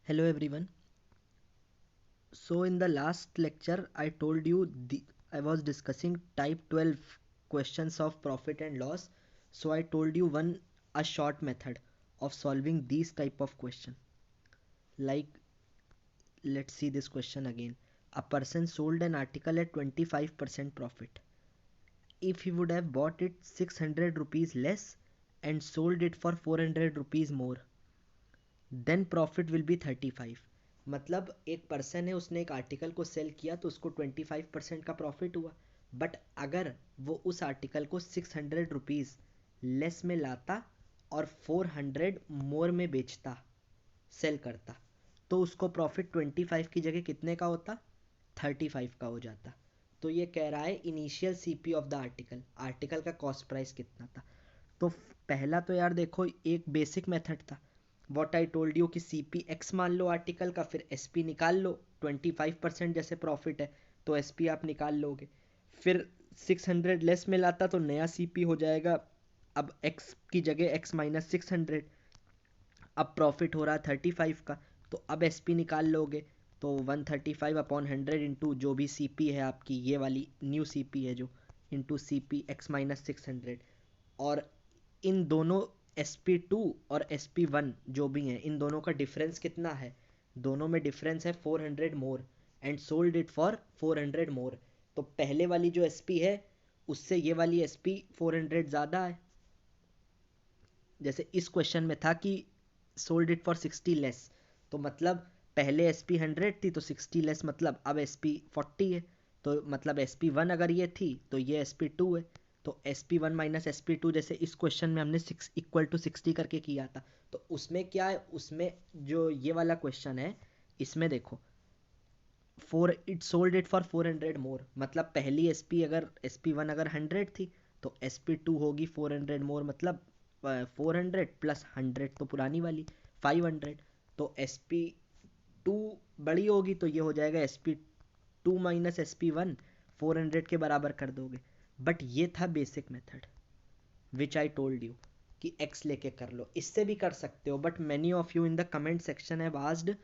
Hello everyone. So in the last lecture I told you I was discussing type 12 questions of profit and loss. So I told you a short method of solving these type of question. Like, let's see this question again. A person sold an article at 25% profit. If he would have bought it 600 rupees less and sold it for 400 rupees more, then profit will be 35। मतलब एक person है, उसने एक article को cell किया तो उसको 25% का प्रॉफिट हुआ। बट अगर वो उस आर्टिकल को 600 रुपीज़ लेस में लाता और 400 मोर में बेचता, सेल करता, तो उसको प्रॉफिट 25 की जगह कितने का होता? 35 का हो जाता। तो ये कह रहा है initial CP of the article, article का कॉस्ट प्राइस कितना था। तो पहला तो यार देखो एक बेसिक मेथड था, वॉट आई टोल्ड यू कि सी पी एक्स मान लो आर्टिकल का, फिर एस पी निकाल लो। 25% जैसे प्रॉफिट है तो एस पी आप निकाल लोगे। फिर 600 लेस में लाता तो नया सी पी हो जाएगा। अब एक्स की जगह एक्स माइनस 600, अब प्रॉफिट हो रहा है 35 का, तो अब एस पी निकाल लोगे। तो 135 अपॉन 100 इंटू जो भी सी पी है आपकी, ये वाली न्यू सी पी है जो, into C P x minus 600। और इन दोनों एस पी टू और एस पी वन जो भी हैं, इन दोनों का डिफरेंस कितना है? दोनों में डिफरेंस है 400 मोर, एंड सोल्ड इट फॉर 400 मोर। तो पहले वाली जो एस पी है उससे ये वाली एस पी 400 ज़्यादा है। जैसे इस क्वेश्चन में था कि सोल्ड इट फॉर 60 लेस, तो मतलब पहले एस पी 100 थी तो 60 लेस, मतलब अब एस पी 40 है। तो मतलब एस पी वन अगर ये थी तो ये एस पी टू है। तो S P one minus S P two, जैसे इस क्वेश्चन में हमने 6 = 60 करके किया था, तो उसमें क्या है, उसमें जो ये वाला क्वेश्चन है इसमें देखो, four it sold it for 400 मोर, मतलब पहली एस पी अगर एस पी वन अगर 100 थी तो एस पी टू होगी 400 मोर, मतलब 400 प्लस 100 तो पुरानी वाली 500। तो एस पी टू बड़ी होगी तो ये हो जाएगा S P two minus S P one, 400 के बराबर कर दोगे। बट ये था basic method which I told you कि एक्स लेके कर लो, इससे भी कर सकते हो, but many of you in the comment section have asked,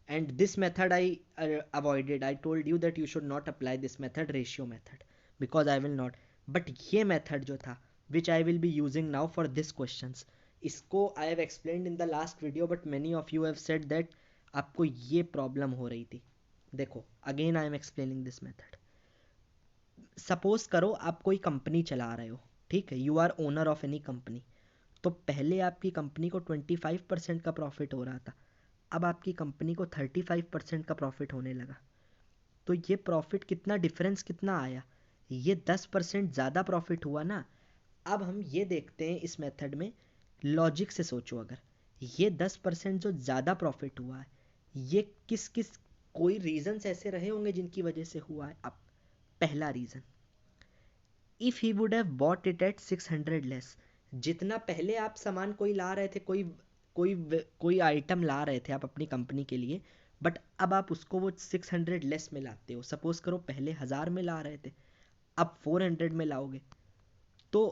and this method I avoided. I told you that you should not apply this method, ratio method, because I will not. But ये method जो था which I will be using now for this questions, इसको I have explained in the last video, but many of you have said that आपको ये problem हो रही थी। देखो again I am explaining this method. Suppose करो आप कोई कंपनी चला रहे हो, ठीक है, you are owner of any company. तो पहले आपकी कंपनी को 25% का प्रॉफिट हो रहा था, अब आपकी कंपनी को 35% का प्रॉफिट होने लगा। तो ये प्रॉफिट कितना, डिफरेंस कितना आया? ये 10% ज़्यादा प्रॉफिट हुआ ना। अब हम ये देखते हैं इस मेथड में, लॉजिक से सोचो, अगर ये 10% जो ज़्यादा प्रॉफिट हुआ है, ये किस किस, कोई रीजंस ऐसे रहे होंगे जिनकी वजह से हुआ है। अब पहला reason, if he would have bought it eight 600 less, जितना पहले आप सामान कोई ला रहे थे, कोई कोई आइटम ला रहे थे आप अपनी कंपनी के लिए, बट अब आप उसको वो 600 लेस में लाते हो। सपोज करो पहले 1000 में ला रहे थे, अब 400 में लाओगे। तो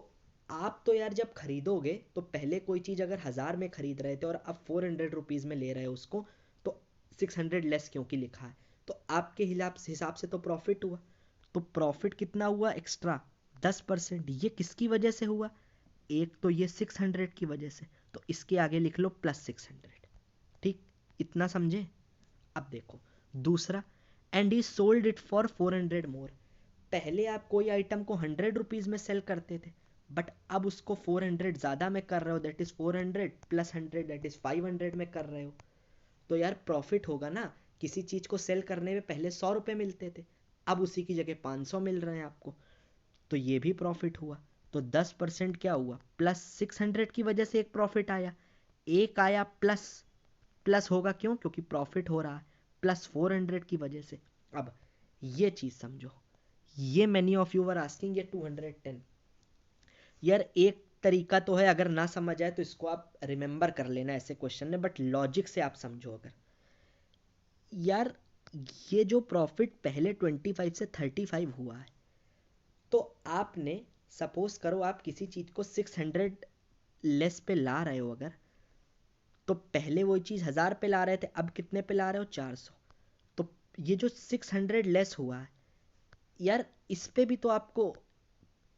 आप तो यार जब खरीदोगे तो पहले कोई चीज़ अगर 1000 में खरीद रहे थे और अब 400 रुपीज़ में ले रहे हो उसको, तो 600 लेस क्योंकि लिखा है, तो आपके हिसाब से तो प्रॉफिट हुआ। तो प्रॉफिट कितना हुआ एक्स्ट्रा? 10%। ये किसकी वजह से हुआ? एक तो ये 600 की वजह से, तो इसके आगे लिख लो +600। ठीक, इतना समझे? अब देखो दूसरा, and he sold it for 400 मोर। पहले आप कोई आइटम को 100 रुपीज़ में सेल करते थे, बट अब उसको 400 ज़्यादा में कर रहे हो, that is 400 plus 100 that is 500 में कर रहे हो। तो यार प्रॉफिट होगा ना। किसी चीज़ को सेल करने में पहले 100 रुपये मिलते थे, अब उसी की जगह 500 मिल रहे हैं आपको, तो ये भी प्रॉफिट हुआ। तो 10% क्या हुआ, +600 की वजह से एक प्रॉफिट आया, एक आया प्लस, प्लस होगा क्यों, क्योंकि प्रॉफिट हो रहा है, +400 की वजह से। अब ये चीज़ समझो, ये many of you were asking ये 210। यार एक तरीका तो है, अगर ना समझ आए तो इसको आप रिमेंबर कर लेना ऐसे क्वेश्चन में, बट लॉजिक से आप समझो। अगर यार ये जो प्रॉफिट पहले 25 से 35 हुआ है, तो आपने सपोज करो आप किसी चीज़ को 600 लेस पे ला रहे हो अगर, तो पहले वही चीज़ 1000 पे ला रहे थे, अब कितने पे ला रहे हो? 400। तो ये जो 600 लेस हुआ है यार, इस पे भी तो आपको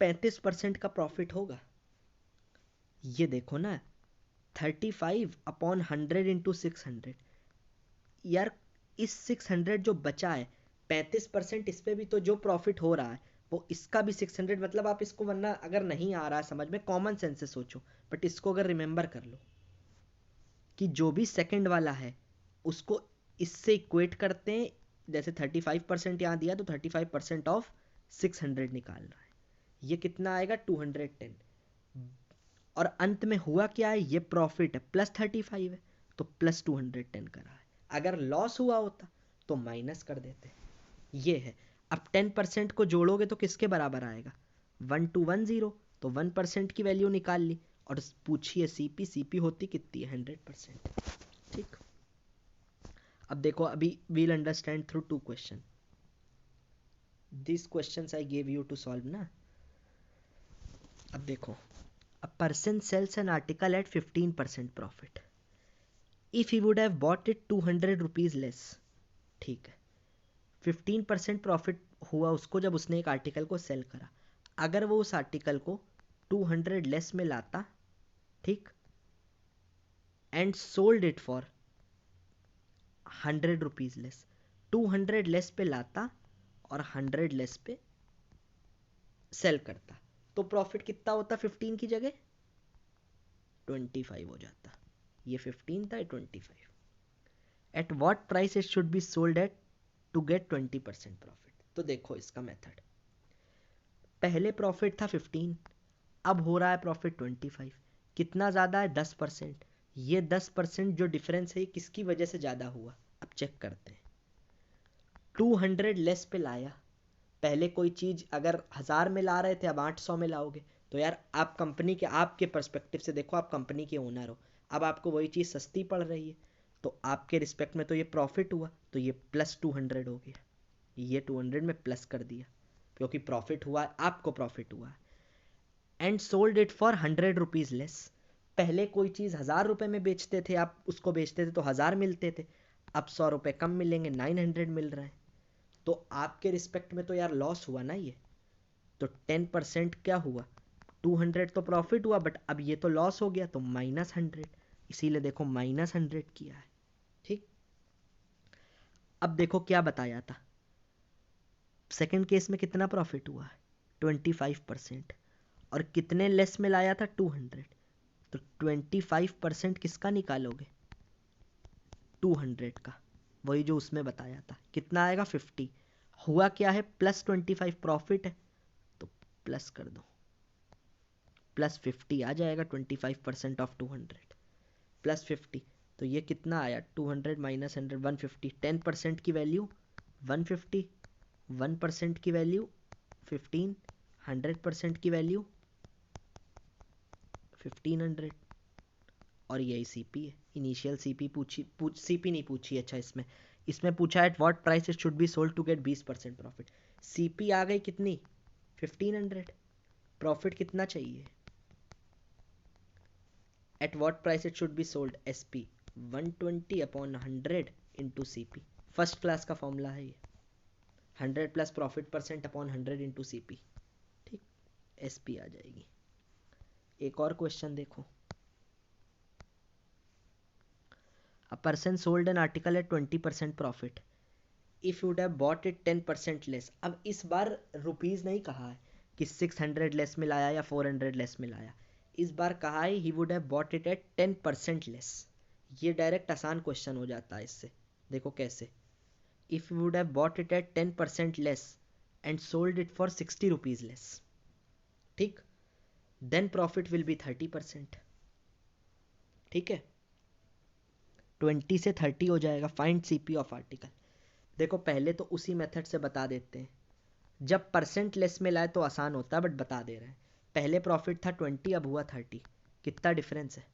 35% का प्रॉफिट होगा। ये देखो ना, 35/100 इंटू 600। यार इस 600 जो बचा है, 35% इस पे भी तो जो प्रॉफिट हो रहा है वो इसका भी 600। मतलब आप इसको, वरना अगर नहीं आ रहा है समझ में, कॉमन सेंस से सोचो, बट इसको अगर रिमेंबर कर लो कि जो भी सेकंड वाला है उसको इससे इक्वेट करते हैं। जैसे 35% यहाँ दिया तो 35% ऑफ 600 निकाल रहा है, ये कितना आएगा? 210। और अंत में हुआ क्या है, ये प्रॉफिट है +35 है, तो +210 करा है। अगर लॉस हुआ होता तो माइनस कर देते। ये है। अब 10% को जोड़ोगे तो किसके बराबर आएगा? 1210। तो 1% की वैल्यू निकाल ली और पूछिए सीपी। सीपी होती कितनी है? 100%। ठीक। अब देखो, अभी we'll understand through 2 question. This questions I gave you to solve ना। अब देखो, a person sells an article at 15% profit if he would have bought it 200 rupees less। ठीक है, 15% प्रॉफिट हुआ उसको जब उसने एक आर्टिकल को सेल करा। अगर वो उस आर्टिकल को 200 लेस में लाता, ठीक, and sold it for 100 rupees less, 200 less पे लाता और 100 लेस पे सेल करता, तो प्रॉफिट कितना होता? 15 की जगह 25 हो जाता। ये 15 था, 25। At what price it should be sold at to get 20% profit. तो देखो इसका मेथड, पहले प्रॉफिट था 15, अब हो रहा है प्रॉफिट 25। कितना ज़्यादा है? 10%। ये 10% जो डिफरेंस है किसकी वजह से ज़्यादा हुआ? अब चेक करते हैं। 200 लेस पे लाया। पहले कोई चीज़ अगर 1000 में ला रहे थे, अब 800 में लाओगे, तो यार आप कंपनी के, आपके पर्सपेक्टिव से देखो, आप कंपनी के ओनर हो, अब आपको वही चीज़ सस्ती पड़ रही है, तो आपके रिस्पेक्ट में तो ये प्रॉफिट हुआ, तो ये +200 हो गया। ये 200 में प्लस कर दिया क्योंकि प्रॉफिट हुआ, आपको प्रॉफिट हुआ। And sold it for 100 rupees less. पहले कोई चीज़ 1000 रुपये में बेचते थे, आप उसको बेचते थे तो 1000 मिलते थे, अब 100 रुपये कम मिलेंगे, 900 मिल रहे हैं। तो आपके रिस्पेक्ट में तो यार लॉस हुआ ना ये। तो 10% क्या हुआ? 200 तो प्रॉफिट हुआ, बट अब ये तो लॉस हो गया, तो -100। इसीलिए देखो -100 किया है। ठीक। अब देखो क्या बताया था, सेकंड केस में कितना प्रॉफिट हुआ है? 25%। और कितने लेस में लाया था? 200। तो 25% किसका निकालोगे? 200 का। वही जो उसमें बताया था, कितना आएगा? 50। हुआ क्या है? +25 प्रॉफिट है, तो प्लस कर दो, +50 आ जाएगा। 25% ऑफ 200 +50, तो ये कितना आया? 200 - 100, 150। 10% की वैल्यू 150, 1% की वैल्यू 15, 100% की वैल्यू 1500। और यही सीपी है। इनिशियल सीपी सीपी नहीं पूछी। अच्छा, इसमें इसमें पूछा है at what price it should be sold to get 20% profit. CP आ गई कितनी? 1500। प्रॉफिट कितना चाहिए? At what price it should be sold, SP 120/100 into CP. First class का फॉर्मूला है ये, 100 plus profit percent upon 100 into CP. ठीक, SP आ जाएगी। एक और क्वेश्चन देखो, a person sold an article at 20% profit if you would have bought it 10% less। अब इस बार रुपीज नहीं कहा है कि 600 लेस में लाया या 400 लेस में लाया, इस बार कहा है he would have bought it at 10% less। ये डायरेक्ट आसान क्वेश्चन हो जाता है इससे। देखो कैसे, if you would have bought it at 10% less and sold it for 60 rupees less, ठीक, then profit will be 30%। ठीक है, 20 से 30 हो जाएगा। Find CP of article. देखो पहले तो उसी मेथड से बता देते हैं, जब परसेंट लेस में लाए तो आसान होता है, बट बता दे रहे हैं। पहले प्रॉफिट था 20, अब हुआ 30, कितना डिफरेंस है?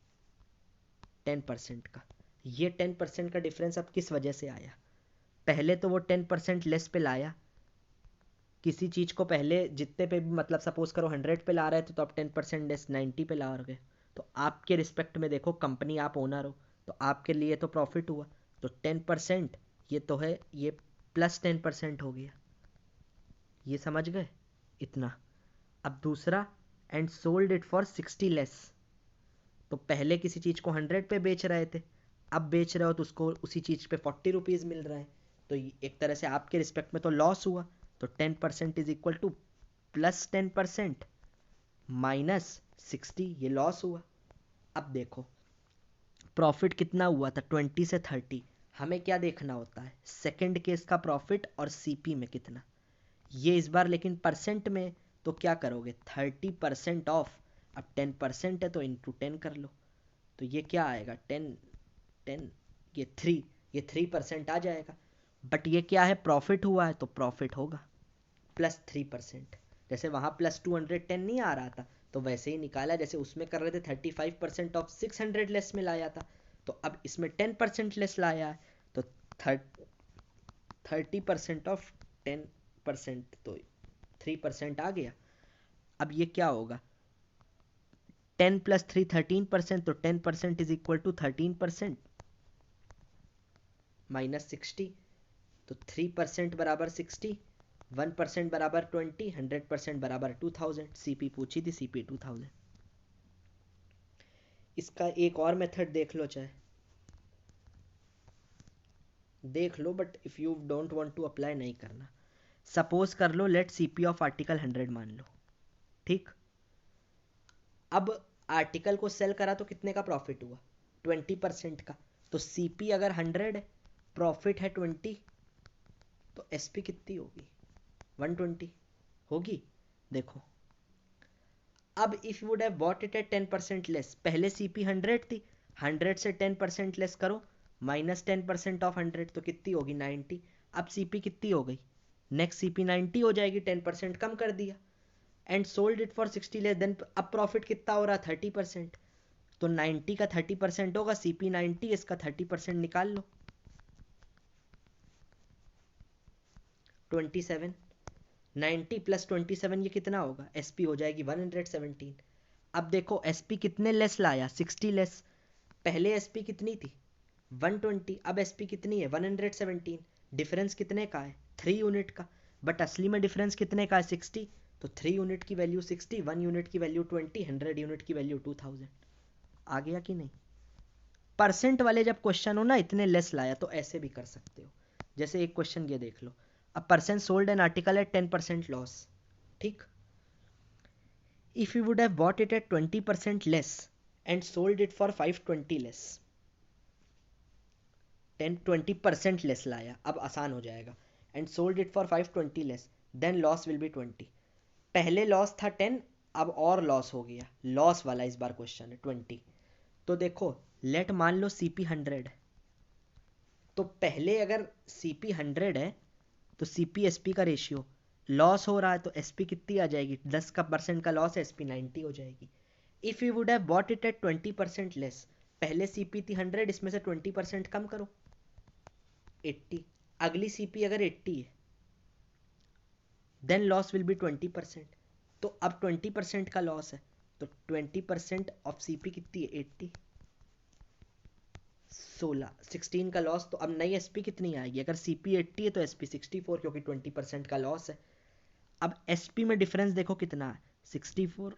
10% का। ये 10% का डिफरेंस अब किस वजह से आया? पहले तो वो 10% लेस पे लाया, किसी चीज़ को पहले जितने पे भी, मतलब सपोज करो 100 पे ला रहे थे, तो अब 10% लेस 90 पे ला रहे। तो आपके रिस्पेक्ट में देखो, कंपनी आप ओनर हो, आपके लिए तो प्रॉफिट हुआ, तो 10% ये तो है, ये +10% हो गया। ये समझ गए इतना। अब दूसरा, and sold it for 60 less. तो पहले किसी चीज़ को 100 पे बेच रहे थे, अब बेच रहे हो तो उसको उसी चीज़ पे 40 रुपीज़ मिल रहा है, तो एक तरह से आपके रिस्पेक्ट में तो लॉस हुआ। तो 10% इज इक्वल टू +10% -60, ये लॉस हुआ। अब देखो प्रॉफिट कितना हुआ था, 20 से 30। हमें क्या देखना होता है, सेकंड केस का प्रॉफिट और सीपी में कितना। ये इस बार लेकिन परसेंट में, तो क्या करोगे, 30% ऑफ। अब 10% है तो इंटू 10 कर लो, तो ये क्या आएगा, 10, ये 3, ये 3% आ जाएगा। बट ये क्या है, प्रॉफिट हुआ है तो प्रॉफिट होगा +3%। जैसे वहाँ +210 नहीं आ रहा था, तो वैसे ही निकाला, जैसे उसमें कर रहे थे 35% ऑफ 600 लेस में लाया था, तो अब इसमें 10% लेस लाया है, तो 30% ऑफ 10%, तो 3% आ गया। अब ये क्या होगा, 10 + 3 13%, तो 10% इज इक्वल टू 13% -60, तो 3% बराबर 60, 1% बराबर 20, 100% बराबर 2000। सीपी पूछी थी, सीपी 2000। इसका एक और मेथड देख लो, चाहे देख लो, but if you don't want to apply नहीं करना। सपोज कर लो, लेट सीपी ऑफ आर्टिकल 100 मान लो, ठीक। अब आर्टिकल को सेल करा तो कितने का प्रॉफिट हुआ, 20% का। तो सीपी अगर 100 है, प्रॉफिट है 20, तो एसपी कितनी होगी, 120 होगी। देखो अब if would have bought it eight 10% less, पहले सीपी 100 थी, 100 से 10% लेस करो, -10% ऑफ 100, तो कितनी होगी, 90। अब सीपी कितनी हो गई, नेक्स्ट सीपी 90 हो जाएगी, 10% कम कर दिया। And sold it for 60 less, then अब प्रॉफिट कितना हो रहा, 30%। तो 90 का 30% होगा, सीपी 90, इसका 30% निकाल लो, 27। 90 + 27 ये कितना होगा, एसपी हो जाएगी 117। अब देखो एसपी कितने लेस लाया, 60 लेस। पहले एसपी कितनी थी, 120, अब एसपी कितनी है, 117। डिफरेंस कितने का है, 3 यूनिट का। बट असली में डिफरेंस कितने का है, 60। तो 3 यूनिट की वैल्यू 60, 1 यूनिट की वैल्यू 20, 100 यूनिट की वैल्यू 2000। आ गया कि नहीं। परसेंट वाले जब क्वेश्चन हो ना, इतने लेस लाया, तो ऐसे भी कर सकते हो। जैसे एक क्वेश्चन ये देख लो, a person sold an article at 10% loss, ठीक। If you would have bought it at 20% less and sold it for 520 less, 20% less लाया, अब आसान हो जाएगा, and sold it for 520 less, then loss will be 20। पहले लॉस था 10, अब और लॉस हो गया, लॉस वाला इस बार क्वेश्चन है 20। तो देखो लेट मान लो सीपी 100 है, तो पहले अगर सीपी 100 है, तो सीपी एसपी का रेशियो, लॉस हो रहा है तो एसपी कितनी आ जाएगी, 10 का परसेंट का लॉस है, एसपी 90 हो जाएगी। If you would have bought it at 20% less, पहले सीपी थी 100, इसमें से 20% कम करो, 80। अगली सीपी अगर 80 है, देन लॉस विल बी 20%। तो अब 20% का लॉस है, तो 20% ऑफ सीपी कितनी है, 80। 16 का लॉस, तो अब नई एसपी कितनी आएगी, अगर सीपी 80 है तो एसपी 64, क्योंकि 20% का लॉस है। अब एसपी में डिफरेंस देखो कितना है, 64